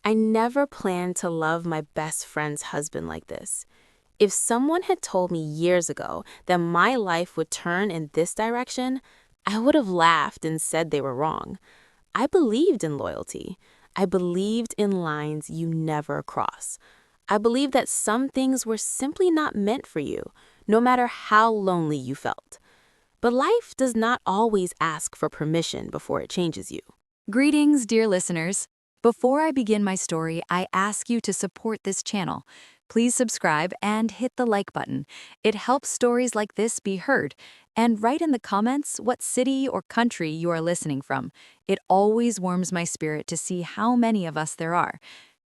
I never planned to love my best friend's husband like this. If someone had told me years ago that my life would turn in this direction, I would have laughed and said they were wrong. I believed in loyalty. I believed in lines you never cross. I believed that some things were simply not meant for you, no matter how lonely you felt. But life does not always ask for permission before it changes you. Greetings, dear listeners. Before I begin my story, I ask you to support this channel. Please subscribe and hit the like button. It helps stories like this be heard. And write in the comments what city or country you are listening from. It always warms my spirit to see how many of us there are.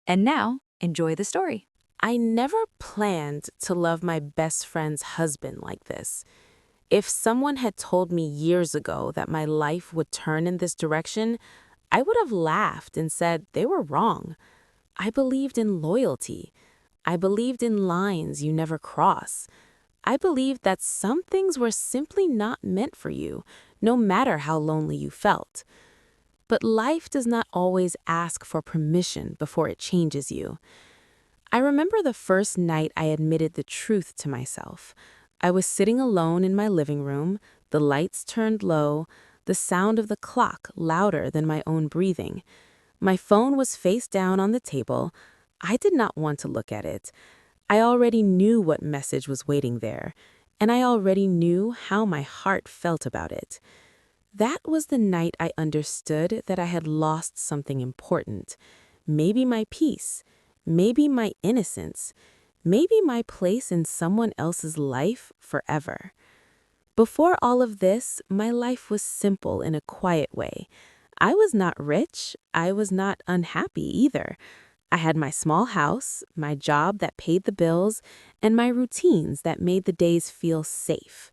And now, enjoy the story. I never planned to love my best friend's husband like this. If someone had told me years ago that my life would turn in this direction, I would have laughed and said they were wrong. I believed in loyalty. I believed in lines you never cross. I believed that some things were simply not meant for you, no matter how lonely you felt. But life does not always ask for permission before it changes you. I remember the first night I admitted the truth to myself. I was sitting alone in my living room, the lights turned low, the sound of the clock louder than my own breathing. My phone was face down on the table. I did not want to look at it. I already knew what message was waiting there, and I already knew how my heart felt about it. That was the night I understood that I had lost something important. Maybe my peace, maybe my innocence, maybe my place in someone else's life forever. Before all of this, my life was simple in a quiet way. I was not rich. I was not unhappy either. I had my small house, my job that paid the bills, and my routines that made the days feel safe.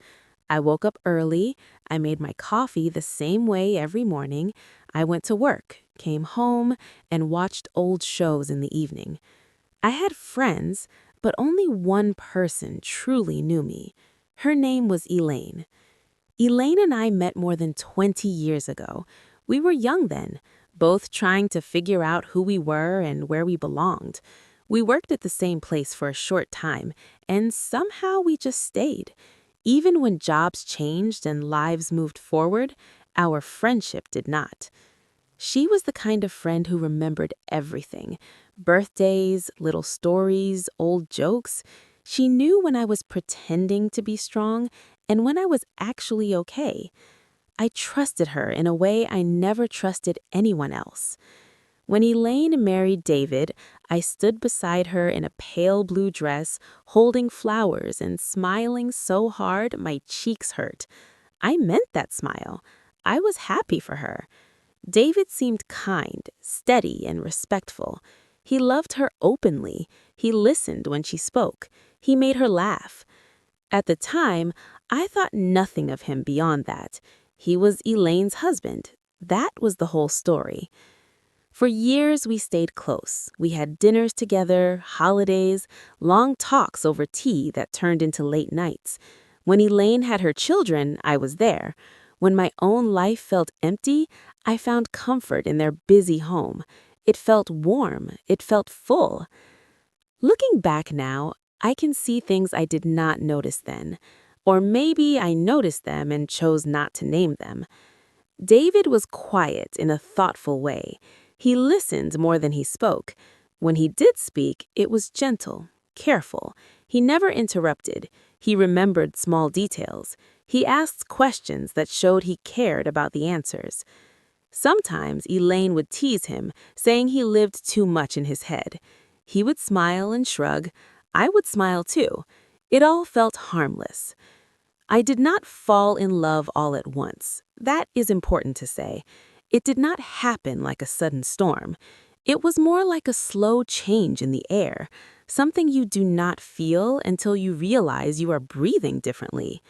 I woke up early. I made my coffee the same way every morning. I went to work, came home, and watched old shows in the evening. I had friends, but only one person truly knew me. Her name was Elaine. Elaine and I met more than 20 years ago. We were young then, both trying to figure out who we were and where we belonged. We worked at the same place for a short time, and somehow we just stayed. Even when jobs changed and lives moved forward, our friendship did not. She was the kind of friend who remembered everything. Birthdays, little stories, old jokes. She knew when I was pretending to be strong and when I was actually okay. I trusted her in a way I never trusted anyone else. When Elaine married David, I stood beside her in a pale blue dress, holding flowers and smiling so hard my cheeks hurt. I meant that smile. I was happy for her. David seemed kind, steady, and respectful. He loved her openly. He listened when she spoke. He made her laugh. At the time, I thought nothing of him beyond that. He was Elaine's husband. That was the whole story. For years, we stayed close. We had dinners together, holidays, long talks over tea that turned into late nights. When Elaine had her children, I was there. When my own life felt empty, I found comfort in their busy home. It felt warm. It felt full. Looking back now, I can see things I did not notice then. Or maybe I noticed them and chose not to name them. David was quiet in a thoughtful way. He listened more than he spoke. When he did speak, it was gentle, careful. He never interrupted. He remembered small details. He asked questions that showed he cared about the answers. Sometimes Elaine would tease him, saying he lived too much in his head. He would smile and shrug. I would smile too. It all felt harmless. I did not fall in love all at once. That is important to say. It did not happen like a sudden storm. It was more like a slow change in the air, something you do not feel until you realize you are breathing differently.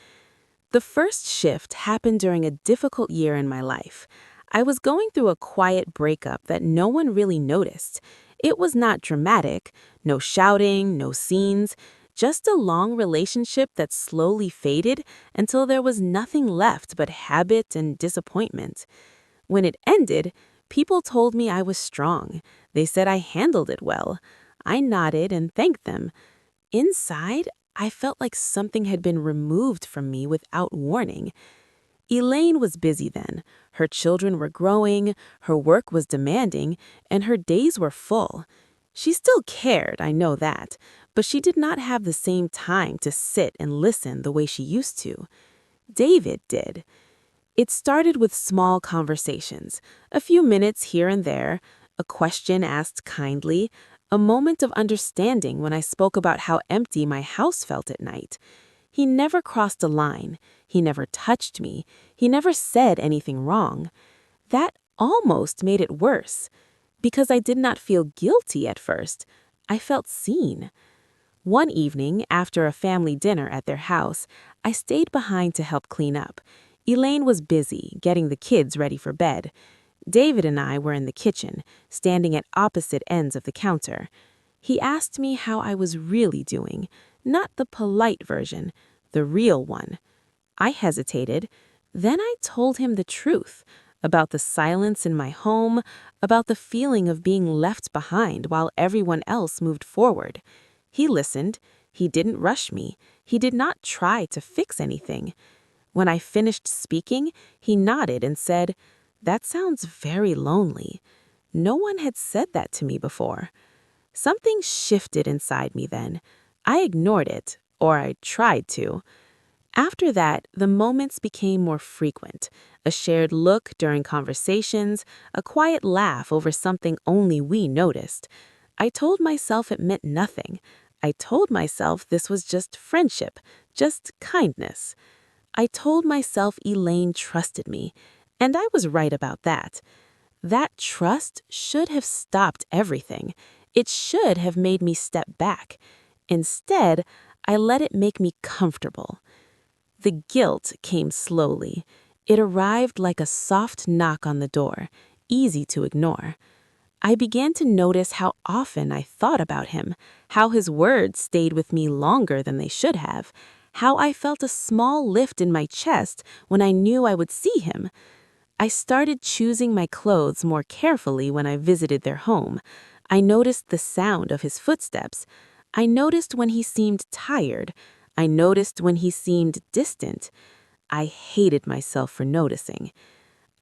The first shift happened during a difficult year in my life. I was going through a quiet breakup that no one really noticed. It was not dramatic, no shouting, no scenes, just a long relationship that slowly faded until there was nothing left but habit and disappointment. When it ended, People told me I was strong. They said I handled it well. I nodded and thanked them. Inside, I felt like something had been removed from me without warning. Elaine was busy then. Her children were growing, her work was demanding, and her days were full. She still cared, I know that, but she did not have the same time to sit and listen the way she used to. David did. It started with small conversations, a few minutes here and there, a question asked kindly, a moment of understanding when I spoke about how empty my house felt at night. He never crossed a line. He never touched me. He never said anything wrong. That almost made it worse. Because I did not feel guilty at first, I felt seen. One evening, after a family dinner at their house, I stayed behind to help clean up. Elaine was busy, getting the kids ready for bed. David and I were in the kitchen, standing at opposite ends of the counter. He asked me how I was really doing, not the polite version, the real one. I hesitated. Then I told him the truth about the silence in my home, about the feeling of being left behind while everyone else moved forward. He listened. He didn't rush me. He did not try to fix anything. When I finished speaking, he nodded and said, "That sounds very lonely." No one had said that to me before. Something shifted inside me then. I ignored it, or I tried to. After that, the moments became more frequent. A shared look during conversations, a quiet laugh over something only we noticed. I told myself it meant nothing. I told myself this was just friendship, just kindness. I told myself Elaine trusted me, and I was right about that. That trust should have stopped everything. It should have made me step back. Instead, I let it make me comfortable. The guilt came slowly. It arrived like a soft knock on the door, easy to ignore. I began to notice how often I thought about him, how his words stayed with me longer than they should have, how I felt a small lift in my chest when I knew I would see him. I started choosing my clothes more carefully when I visited their home. I noticed the sound of his footsteps. I noticed when he seemed tired. I noticed when he seemed distant. I hated myself for noticing.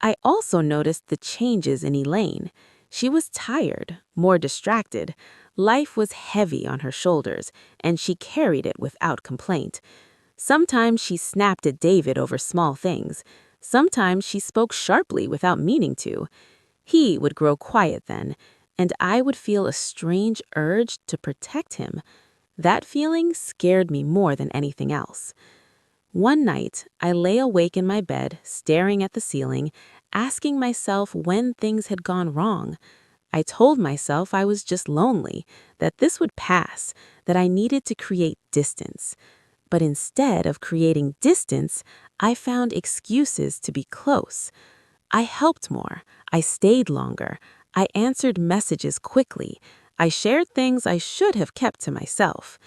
I also noticed the changes in Elaine. She was tired, more distracted. Life was heavy on her shoulders, and she carried it without complaint. Sometimes she snapped at David over small things. Sometimes she spoke sharply without meaning to. He would grow quiet then, and I would feel a strange urge to protect him. That feeling scared me more than anything else. One night, I lay awake in my bed, staring at the ceiling, asking myself when things had gone wrong. I told myself I was just lonely, that this would pass, that I needed to create distance. But instead of creating distance, I found excuses to be close. I helped more. I stayed longer. I answered messages quickly. I shared things I should have kept to myself.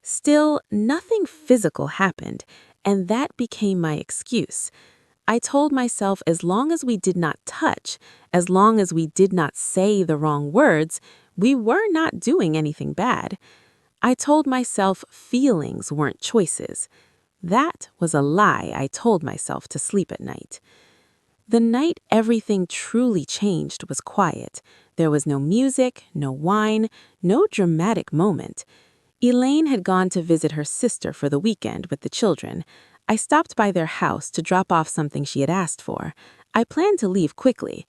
Still, nothing physical happened, and that became my excuse. I told myself as long as we did not touch, as long as we did not say the wrong words, we were not doing anything bad. I told myself feelings weren't choices. That was a lie I told myself to sleep at night. The night everything truly changed was quiet. There was no music, no wine, no dramatic moment. Elaine had gone to visit her sister for the weekend with the children. I stopped by their house to drop off something she had asked for. I planned to leave quickly.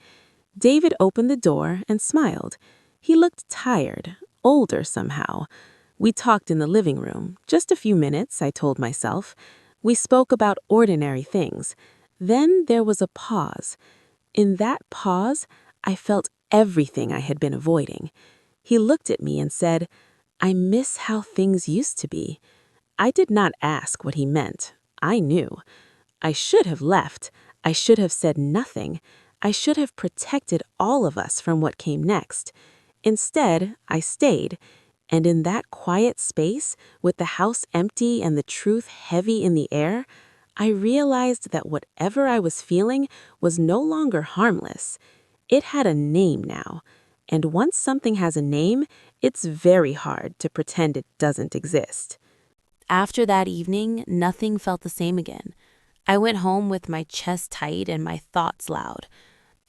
David opened the door and smiled. He looked tired, older somehow. We talked in the living room. Just a few minutes, I told myself. We spoke about ordinary things. Then there was a pause. In that pause, I felt everything I had been avoiding. He looked at me and said, "I miss how things used to be." I did not ask what he meant. I knew. I should have left. I should have said nothing. I should have protected all of us from what came next. Instead, I stayed. And in that quiet space, with the house empty and the truth heavy in the air, I realized that whatever I was feeling was no longer harmless. It had a name now, and once something has a name, it's very hard to pretend it doesn't exist. After that evening, nothing felt the same again. I went home with my chest tight and my thoughts loud.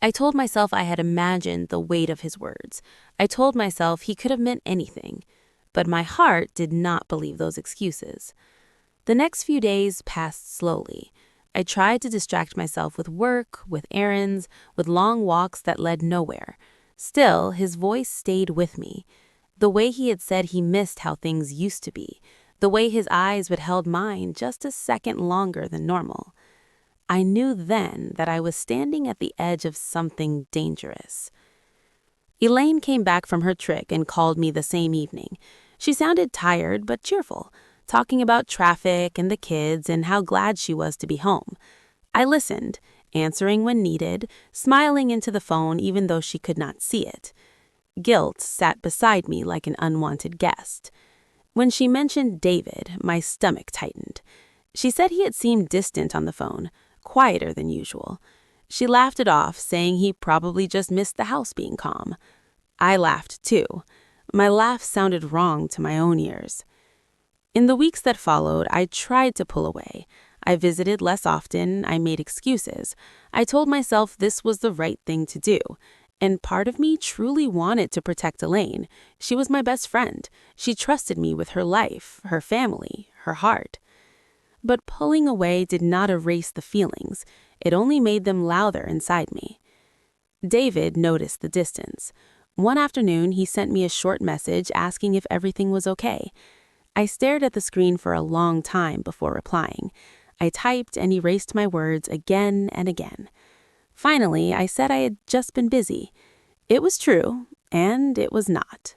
I told myself I had imagined the weight of his words. I told myself he could have meant anything. But my heart did not believe those excuses. The next few days passed slowly. I tried to distract myself with work, with errands, with long walks that led nowhere. Still, his voice stayed with me. The way he had said he missed how things used to be. The way his eyes had held mine just a second longer than normal. I knew then that I was standing at the edge of something dangerous. Elaine came back from her trick and called me the same evening. She sounded tired but cheerful, talking about traffic and the kids and how glad she was to be home. I listened, answering when needed, smiling into the phone even though she could not see it. Guilt sat beside me like an unwanted guest. When she mentioned David, my stomach tightened. She said he had seemed distant on the phone, quieter than usual. She laughed it off, saying he probably just missed the house being calm. I laughed too. My laugh sounded wrong to my own ears. In the weeks that followed, I tried to pull away. I visited less often, I made excuses. I told myself this was the right thing to do. And part of me truly wanted to protect Elaine. She was my best friend. She trusted me with her life, her family, her heart. But pulling away did not erase the feelings. It only made them louder inside me. David noticed the distance. One afternoon, he sent me a short message asking if everything was okay. I stared at the screen for a long time before replying. I typed and erased my words again and again. Finally, I said I had just been busy. It was true, and it was not.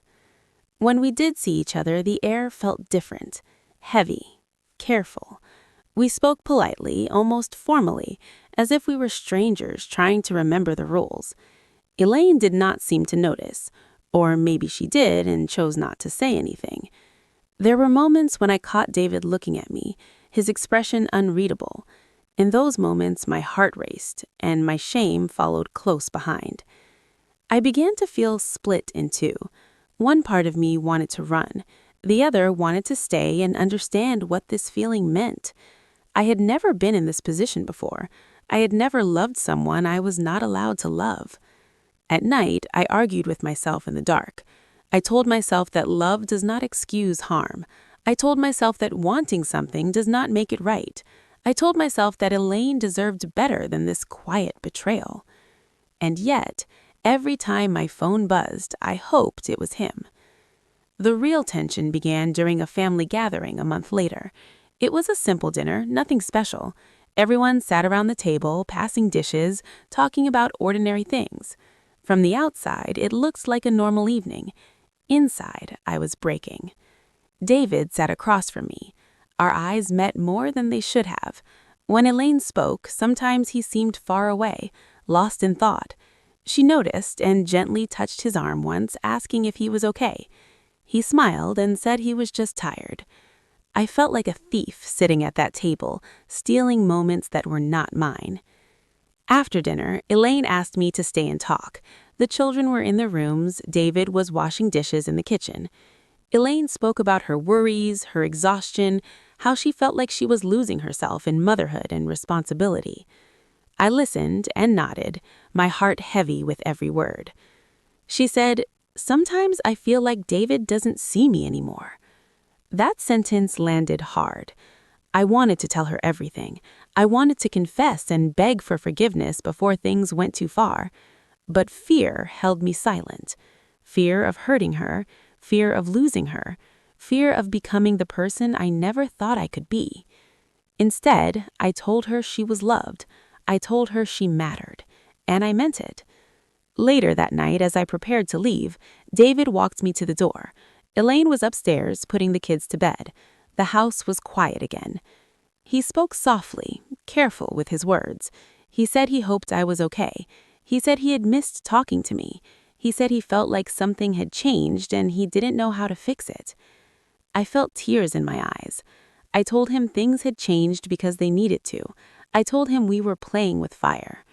When we did see each other, the air felt different, heavy, careful. We spoke politely, almost formally, as if we were strangers trying to remember the rules. Elaine did not seem to notice, or maybe she did and chose not to say anything. There were moments when I caught David looking at me, his expression unreadable. In those moments, my heart raced, and my shame followed close behind. I began to feel split in two. One part of me wanted to run. The other wanted to stay and understand what this feeling meant. I had never been in this position before. I had never loved someone I was not allowed to love. At night, I argued with myself in the dark. I told myself that love does not excuse harm. I told myself that wanting something does not make it right. I told myself that Elaine deserved better than this quiet betrayal. And yet, every time my phone buzzed, I hoped it was him. The real tension began during a family gathering a month later. It was a simple dinner, nothing special. Everyone sat around the table, passing dishes, talking about ordinary things. From the outside, it looked like a normal evening. Inside, I was breaking. David sat across from me. Our eyes met more than they should have. When Elaine spoke, sometimes he seemed far away, lost in thought. She noticed and gently touched his arm once, asking if he was okay. He smiled and said he was just tired. I felt like a thief sitting at that table, stealing moments that were not mine. After dinner, Elaine asked me to stay and talk. The children were in their rooms. David was washing dishes in the kitchen. Elaine spoke about her worries, her exhaustion, how she felt like she was losing herself in motherhood and responsibility. I listened and nodded, my heart heavy with every word. She said, "Sometimes I feel like David doesn't see me anymore." That sentence landed hard. I wanted to tell her everything. I wanted to confess and beg for forgiveness before things went too far. But fear held me silent. Fear of hurting her, fear of losing her, fear of becoming the person I never thought I could be. Instead, I told her she was loved. I told her she mattered, and I meant it. Later that night, as I prepared to leave, David walked me to the door. Elaine was upstairs, putting the kids to bed. The house was quiet again. He spoke softly, careful with his words. He said he hoped I was okay. He said he had missed talking to me. He said he felt like something had changed and he didn't know how to fix it. I felt tears in my eyes. I told him things had changed because they needed to. I told him we were playing with fire.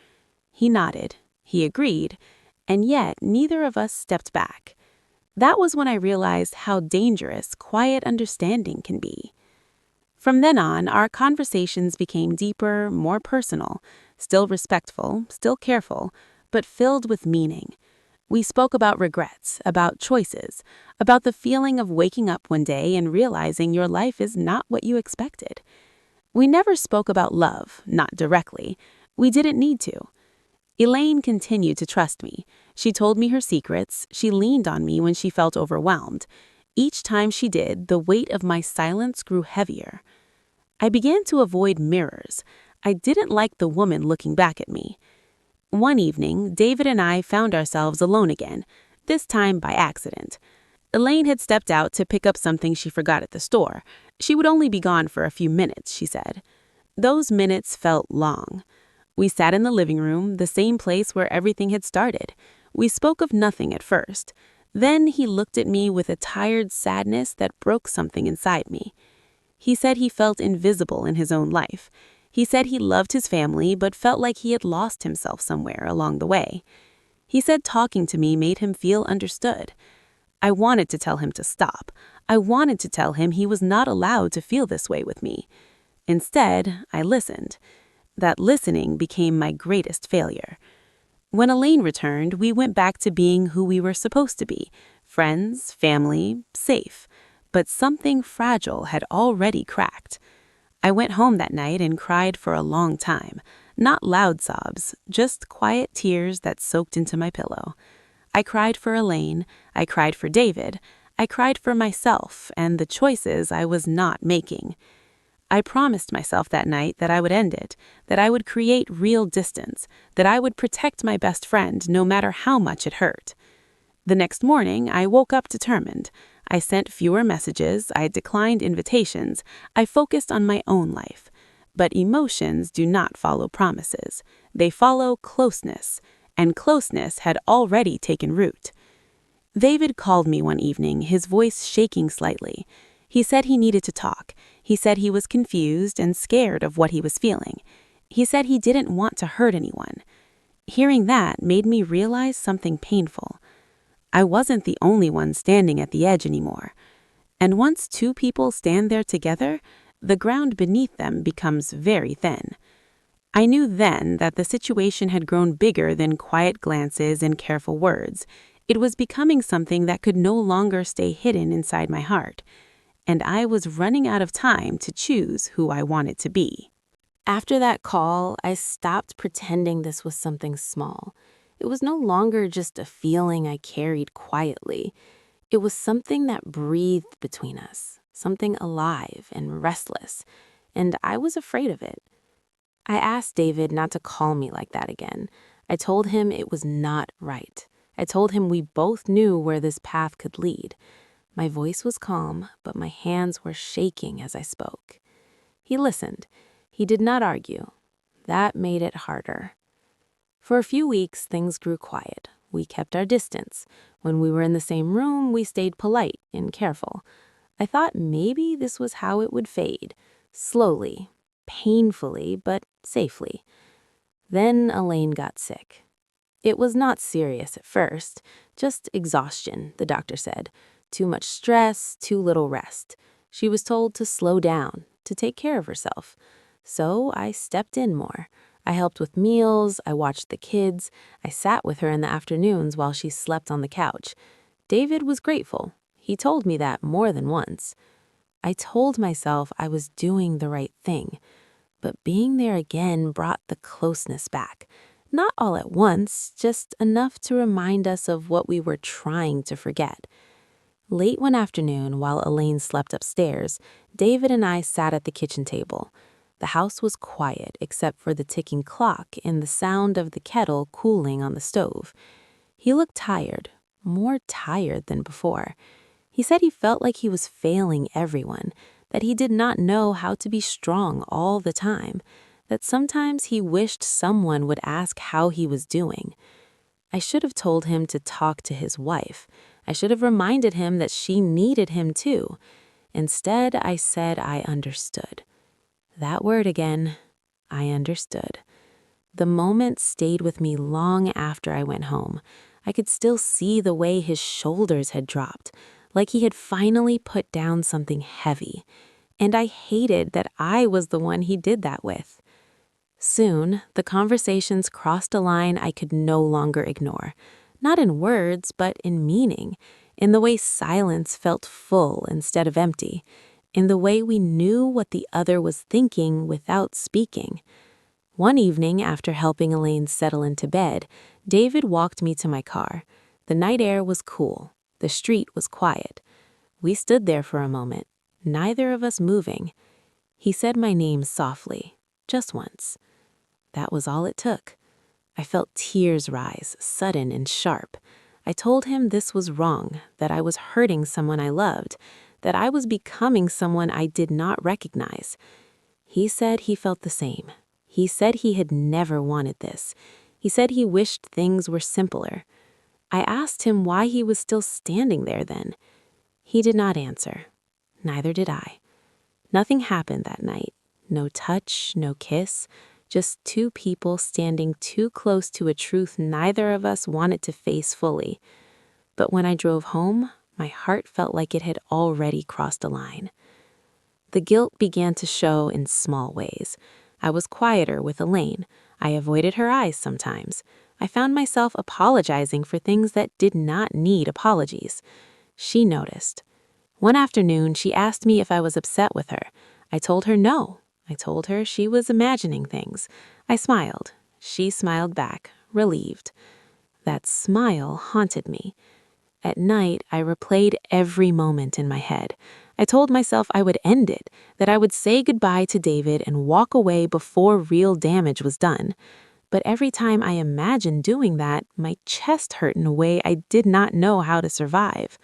He nodded. He agreed. and yet neither of us stepped back. That was when I realized how dangerous quiet understanding can be. From then on, our conversations became deeper, more personal, still respectful, still careful, but filled with meaning. We spoke about regrets, about choices, about the feeling of waking up one day and realizing your life is not what you expected. We never spoke about love, not directly. We didn't need to. Elaine continued to trust me. She told me her secrets. She leaned on me when she felt overwhelmed. Each time she did, the weight of my silence grew heavier. I began to avoid mirrors. I didn't like the woman looking back at me. One evening, David and I found ourselves alone again, this time by accident. Elaine had stepped out to pick up something she forgot at the store. She would only be gone for a few minutes, she said. Those minutes felt long. We sat in the living room, the same place where everything had started. We spoke of nothing at first. Then he looked at me with a tired sadness that broke something inside me. He said he felt invisible in his own life. He said he loved his family but felt like he had lost himself somewhere along the way. He said talking to me made him feel understood. I wanted to tell him to stop. I wanted to tell him he was not allowed to feel this way with me. Instead, I listened. That listening became my greatest failure. When Elaine returned, we went back to being who we were supposed to be, friends, family, safe. But something fragile had already cracked. I went home that night and cried for a long time. Not loud sobs, just quiet tears that soaked into my pillow. I cried for Elaine, I cried for David, I cried for myself and the choices I was not making. I promised myself that night that I would end it, that I would create real distance, that I would protect my best friend no matter how much it hurt. The next morning, I woke up determined. I sent fewer messages, I declined invitations, I focused on my own life. But emotions do not follow promises. They follow closeness, and closeness had already taken root. David called me one evening, his voice shaking slightly. He said he needed to talk. He said he was confused and scared of what he was feeling. He said he didn't want to hurt anyone. Hearing that made me realize something painful. I wasn't the only one standing at the edge anymore. And once two people stand there together, the ground beneath them becomes very thin. I knew then that the situation had grown bigger than quiet glances and careful words. It was becoming something that could no longer stay hidden inside my heart. And I was running out of time to choose who I wanted to be. After that call, I stopped pretending this was something small. It was no longer just a feeling I carried quietly. It was something that breathed between us, something alive and restless, and I was afraid of it. I asked David not to call me like that again. I told him it was not right. I told him we both knew where this path could lead. My voice was calm, but my hands were shaking as I spoke. He listened. He did not argue. That made it harder. For a few weeks, things grew quiet. We kept our distance. When we were in the same room, we stayed polite and careful. I thought maybe this was how it would fade, slowly, painfully, but safely. Then Elaine got sick. It was not serious at first, just exhaustion, the doctor said. Too much stress, too little rest. She was told to slow down, to take care of herself. So I stepped in more. I helped with meals, I watched the kids, I sat with her in the afternoons while she slept on the couch. David was grateful. He told me that more than once. I told myself I was doing the right thing, but being there again brought the closeness back. Not all at once, just enough to remind us of what we were trying to forget. Late one afternoon, while Elaine slept upstairs, David and I sat at the kitchen table. The house was quiet except for the ticking clock and the sound of the kettle cooling on the stove. He looked tired, more tired than before. He said he felt like he was failing everyone, that he did not know how to be strong all the time, that sometimes he wished someone would ask how he was doing. I should have told him to talk to his wife. I should have reminded him that she needed him too. Instead, I said I understood. That word again, I understood. The moment stayed with me long after I went home. I could still see the way his shoulders had dropped, like he had finally put down something heavy. And I hated that I was the one he did that with. Soon, the conversations crossed a line I could no longer ignore. Not in words, but in meaning, in the way silence felt full instead of empty, in the way we knew what the other was thinking without speaking. One evening, after helping Elaine settle into bed, David walked me to my car. The night air was cool. The street was quiet. We stood there for a moment, neither of us moving. He said my name softly, just once. That was all it took. I felt tears rise, sudden and sharp. I told him this was wrong, that I was hurting someone I loved, that I was becoming someone I did not recognize. He said he felt the same. He said he had never wanted this. He said he wished things were simpler. I asked him why he was still standing there then. He did not answer. Neither did I. Nothing happened that night. No touch, no kiss. Just two people standing too close to a truth neither of us wanted to face fully. But when I drove home, my heart felt like it had already crossed a line. The guilt began to show in small ways. I was quieter with Elaine. I avoided her eyes sometimes. I found myself apologizing for things that did not need apologies. She noticed. One afternoon, she asked me if I was upset with her. I told her no. I told her she was imagining things. I smiled. She smiled back, relieved. That smile haunted me. At night, I replayed every moment in my head. I told myself I would end it, that I would say goodbye to David and walk away before real damage was done. But every time I imagined doing that, my chest hurt in a way I did not know how to survive.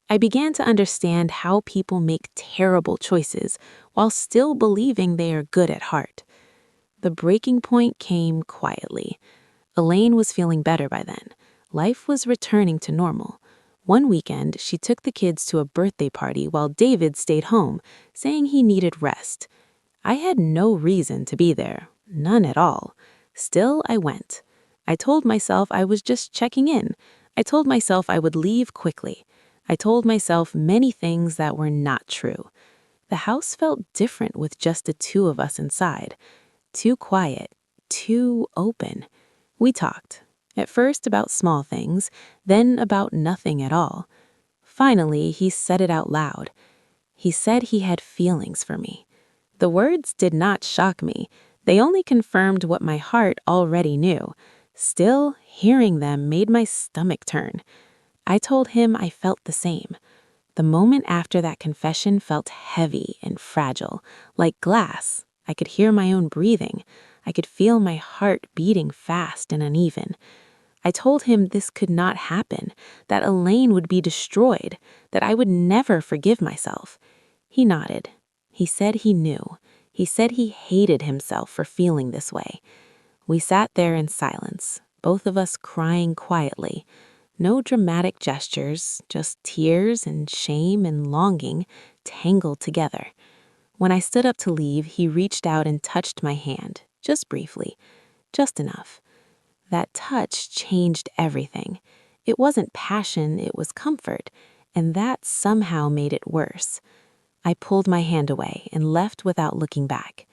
I began to understand how people make terrible choices while still believing they are good at heart. The breaking point came quietly. Elaine was feeling better by then. Life was returning to normal. One weekend, she took the kids to a birthday party while David stayed home, saying he needed rest. I had no reason to be there, none at all. Still, I went. I told myself I was just checking in. I told myself I would leave quickly. I told myself many things that were not true. The house felt different with just the two of us inside. Too quiet, too open. We talked, at first about small things, then about nothing at all. Finally, he said it out loud. He said he had feelings for me. The words did not shock me. They only confirmed what my heart already knew. Still, hearing them made my stomach turn. I told him I felt the same. The moment after that confession felt heavy and fragile, like glass. I could hear my own breathing. I could feel my heart beating fast and uneven. I told him this could not happen, that Elaine would be destroyed, that I would never forgive myself. He nodded. He said he knew. He said he hated himself for feeling this way. We sat there in silence, both of us crying quietly. No dramatic gestures, just tears and shame and longing tangled together. When I stood up to leave, he reached out and touched my hand, just briefly, just enough. That touch changed everything. It wasn't passion, it was comfort, and that somehow made it worse. I pulled my hand away and left without looking back.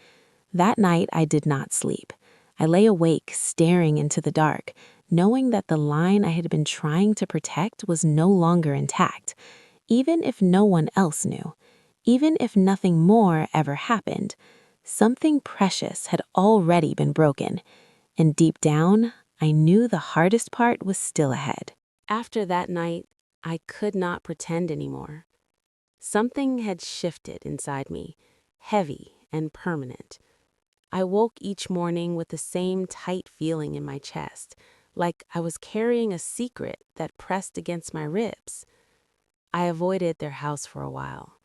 That night, I did not sleep. I lay awake, staring into the dark, knowing that the line I had been trying to protect was no longer intact, even if no one else knew, even if nothing more ever happened. Something precious had already been broken, and deep down, I knew the hardest part was still ahead. After that night, I could not pretend anymore. Something had shifted inside me, heavy and permanent. I woke each morning with the same tight feeling in my chest, like I was carrying a secret that pressed against my ribs. I avoided their house for a while.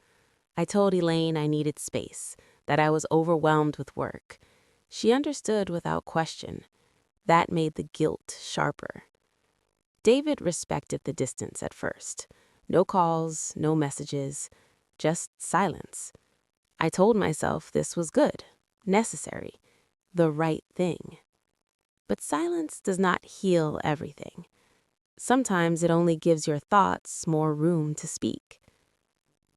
I told Elaine I needed space, that I was overwhelmed with work. She understood without question. That made the guilt sharper. David respected the distance at first. No calls, no messages, just silence. I told myself this was good, necessary, the right thing. But silence does not heal everything. Sometimes it only gives your thoughts more room to speak.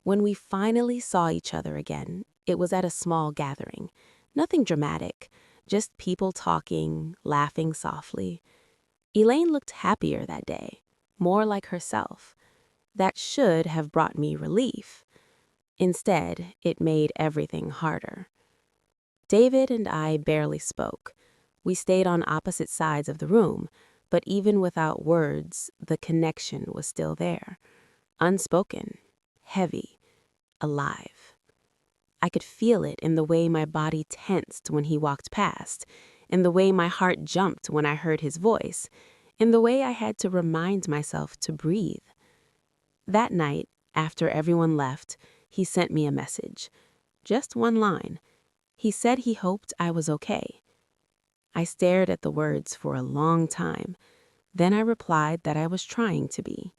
When we finally saw each other again, it was at a small gathering. Nothing dramatic, just people talking, laughing softly. Elaine looked happier that day, more like herself. That should have brought me relief. Instead, it made everything harder. David and I barely spoke. We stayed on opposite sides of the room, but even without words, the connection was still there. Unspoken, heavy, alive. I could feel it in the way my body tensed when he walked past, in the way my heart jumped when I heard his voice, in the way I had to remind myself to breathe. That night, after everyone left, he sent me a message. Just one line. He said he hoped I was okay. I stared at the words for a long time. Then I replied that I was trying to be.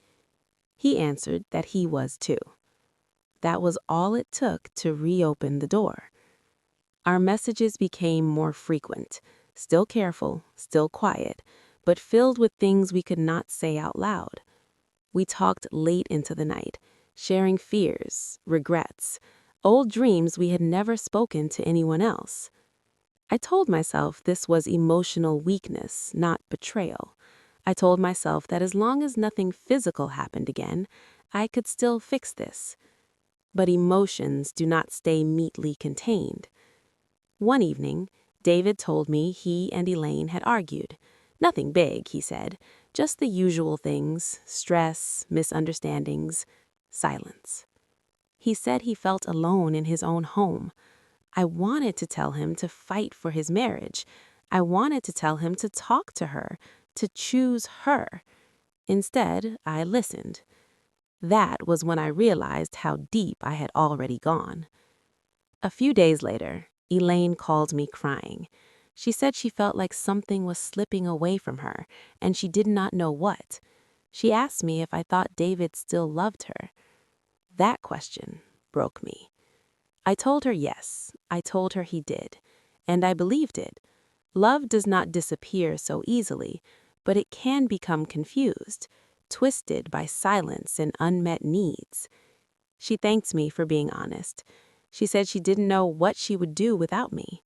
He answered that he was too. That was all it took to reopen the door. Our messages became more frequent, still careful, still quiet, but filled with things we could not say out loud. We talked late into the night, sharing fears, regrets, old dreams we had never spoken to anyone else. I told myself this was emotional weakness, not betrayal. I told myself that as long as nothing physical happened again, I could still fix this. But emotions do not stay neatly contained. One evening, David told me he and Elaine had argued. Nothing big, he said, just the usual things: stress, misunderstandings, silence. He said he felt alone in his own home. I wanted to tell him to fight for his marriage. I wanted to tell him to talk to her, to choose her. Instead, I listened. That was when I realized how deep I had already gone. A few days later, Elaine called me crying. She said she felt like something was slipping away from her, and she did not know what. She asked me if I thought David still loved her. That question broke me. I told her yes, I told her he did, and I believed it. Love does not disappear so easily, but it can become confused, twisted by silence and unmet needs. She thanked me for being honest. She said she didn't know what she would do without me.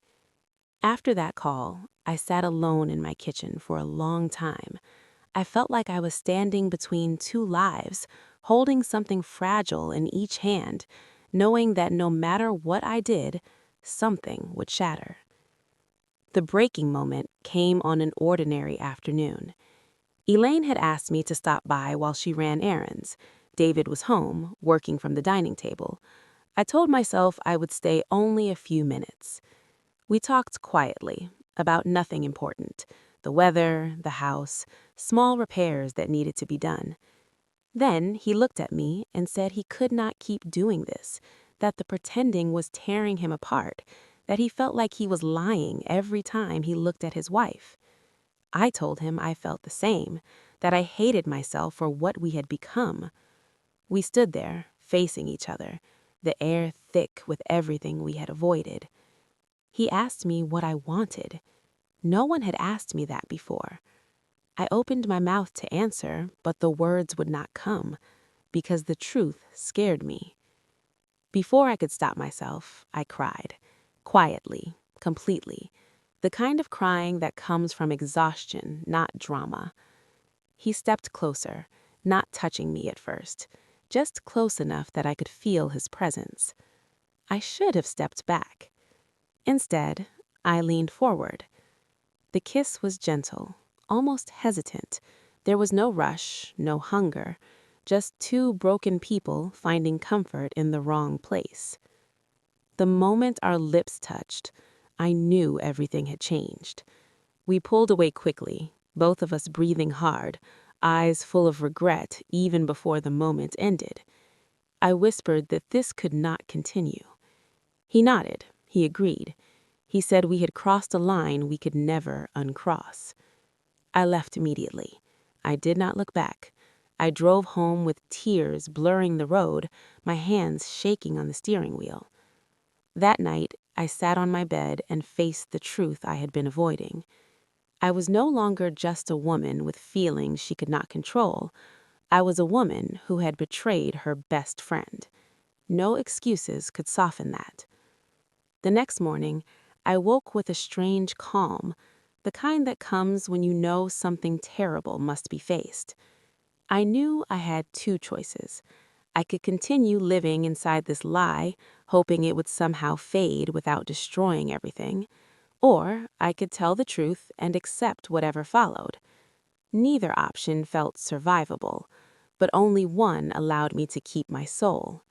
After that call, I sat alone in my kitchen for a long time. I felt like I was standing between two lives, holding something fragile in each hand, knowing that no matter what I did, something would shatter. The breaking moment came on an ordinary afternoon. Elaine had asked me to stop by while she ran errands. David was home, working from the dining table. I told myself I would stay only a few minutes. We talked quietly, about nothing important: the weather, the house, small repairs that needed to be done. Then he looked at me and said he could not keep doing this, that the pretending was tearing him apart, that he felt like he was lying every time he looked at his wife. I told him I felt the same, that I hated myself for what we had become. We stood there, facing each other, the air thick with everything we had avoided. He asked me what I wanted. No one had asked me that before. I opened my mouth to answer, but the words would not come, because the truth scared me. Before I could stop myself, I cried. Quietly, completely. The kind of crying that comes from exhaustion, not drama. He stepped closer, not touching me at first, just close enough that I could feel his presence. I should have stepped back. Instead, I leaned forward. The kiss was gentle, almost hesitant. There was no rush, no hunger, just two broken people finding comfort in the wrong place. The moment our lips touched, I knew everything had changed. We pulled away quickly, both of us breathing hard, eyes full of regret even before the moment ended. I whispered that this could not continue. He nodded. He agreed. He said we had crossed a line we could never uncross. I left immediately. I did not look back. I drove home with tears blurring the road, my hands shaking on the steering wheel. That night, I sat on my bed and faced the truth I had been avoiding. I was no longer just a woman with feelings she could not control. I was a woman who had betrayed her best friend. No excuses could soften that. The next morning, I woke with a strange calm, the kind that comes when you know something terrible must be faced. I knew I had two choices. I could continue living inside this lie, hoping it would somehow fade without destroying everything, or I could tell the truth and accept whatever followed. Neither option felt survivable, but only one allowed me to keep my soul.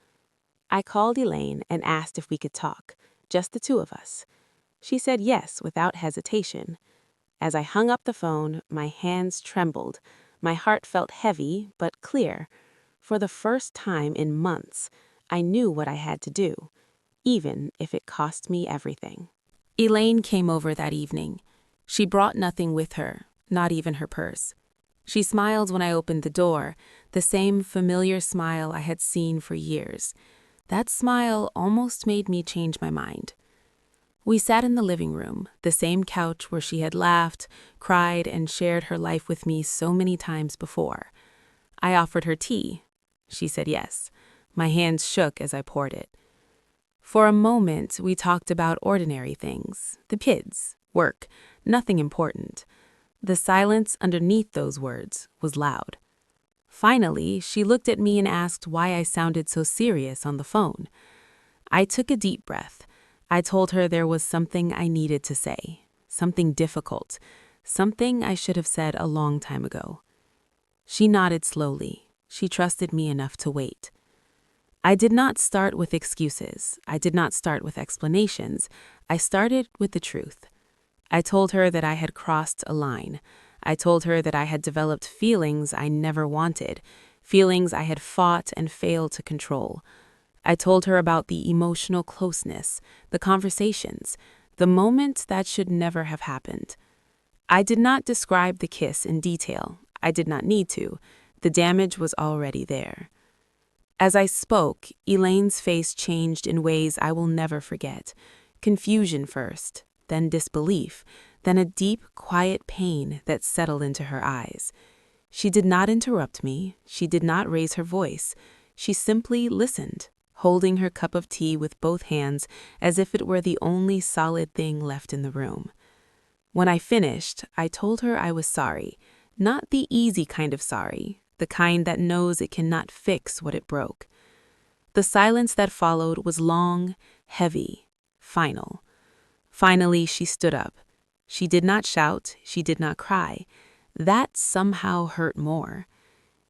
I called Elaine and asked if we could talk, just the two of us. She said yes without hesitation. As I hung up the phone, my hands trembled. My heart felt heavy but clear. For the first time in months, I knew what I had to do, even if it cost me everything. Elaine came over that evening. She brought nothing with her, not even her purse. She smiled when I opened the door, the same familiar smile I had seen for years. That smile almost made me change my mind. We sat in the living room, the same couch where she had laughed, cried, and shared her life with me so many times before. I offered her tea. She said yes. My hands shook as I poured it. For a moment, we talked about ordinary things, the kids, work, nothing important. The silence underneath those words was loud. Finally, she looked at me and asked why I sounded so serious on the phone. I took a deep breath. I told her there was something I needed to say, something difficult, something I should have said a long time ago. She nodded slowly. She trusted me enough to wait. I did not start with excuses. I did not start with explanations. I started with the truth. I told her that I had crossed a line. I told her that I had developed feelings I never wanted, feelings I had fought and failed to control. I told her about the emotional closeness, the conversations, the moment that should never have happened. I did not describe the kiss in detail. I did not need to. The damage was already there. As I spoke, Elaine's face changed in ways I will never forget. Confusion first, then disbelief, then a deep, quiet pain that settled into her eyes. She did not interrupt me. She did not raise her voice. She simply listened, holding her cup of tea with both hands as if it were the only solid thing left in the room. When I finished, I told her I was sorry, not the easy kind of sorry, the kind that knows it cannot fix what it broke. The silence that followed was long, heavy, final. Finally, she stood up. She did not shout, she did not cry. That somehow hurt more.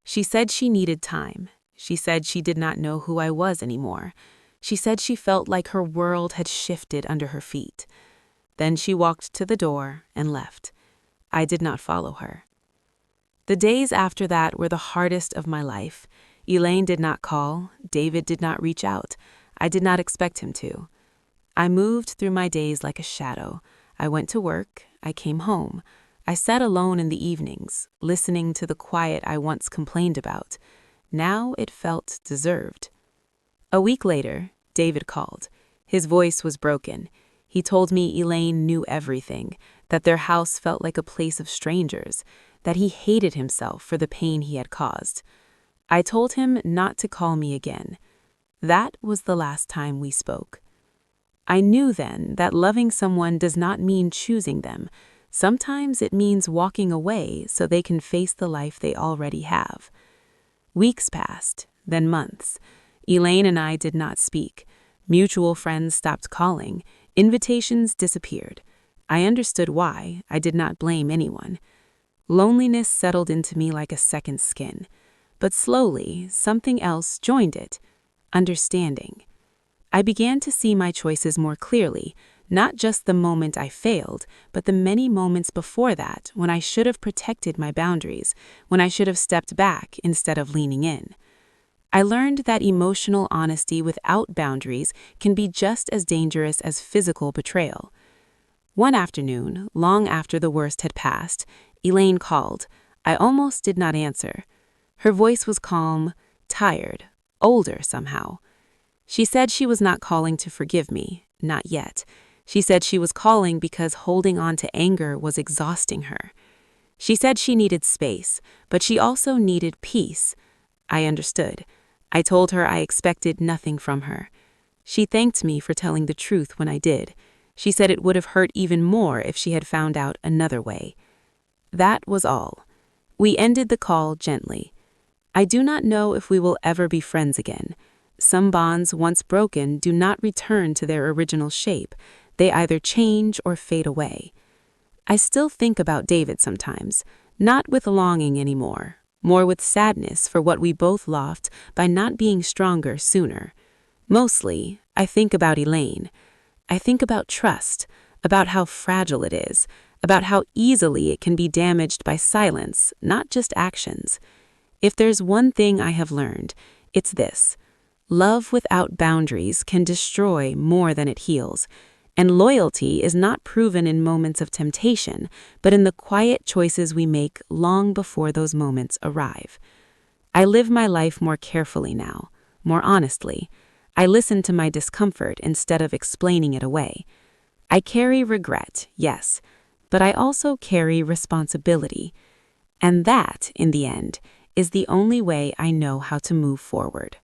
She said she needed time. She said she did not know who I was anymore. She said she felt like her world had shifted under her feet. Then she walked to the door and left. I did not follow her. The days after that were the hardest of my life. Elaine did not call. David did not reach out. I did not expect him to. I moved through my days like a shadow. I went to work. I came home. I sat alone in the evenings, listening to the quiet I once complained about. Now it felt deserved. A week later, David called. His voice was broken. He told me Elaine knew everything, that their house felt like a place of strangers, that he hated himself for the pain he had caused. I told him not to call me again. That was the last time we spoke. I knew then that loving someone does not mean choosing them. Sometimes it means walking away so they can face the life they already have. Weeks passed, then months. Elaine and I did not speak. Mutual friends stopped calling. Invitations disappeared. I understood why. I did not blame anyone. Loneliness settled into me like a second skin. But slowly, something else joined it. Understanding. I began to see my choices more clearly, not just the moment I failed, but the many moments before that when I should have protected my boundaries, when I should have stepped back instead of leaning in. I learned that emotional honesty without boundaries can be just as dangerous as physical betrayal. One afternoon, long after the worst had passed, Elaine called. I almost did not answer. Her voice was calm, tired, older somehow. She said she was not calling to forgive me, not yet. She said she was calling because holding on to anger was exhausting her. She said she needed space, but she also needed peace. I understood. I told her I expected nothing from her. She thanked me for telling the truth when I did. She said it would have hurt even more if she had found out another way. That was all. We ended the call gently. I do not know if we will ever be friends again. Some bonds, once broken, do not return to their original shape. They either change or fade away. I still think about David sometimes, not with longing anymore, more with sadness for what we both lost by not being stronger sooner. Mostly, I think about Elaine. I think about trust, about how fragile it is, about how easily it can be damaged by silence, not just actions. If there's one thing I have learned, it's this. Love without boundaries can destroy more than it heals, and loyalty is not proven in moments of temptation, but in the quiet choices we make long before those moments arrive. I live my life more carefully now, more honestly. I listen to my discomfort instead of explaining it away. I carry regret, yes, but I also carry responsibility. And that, in the end, is the only way I know how to move forward.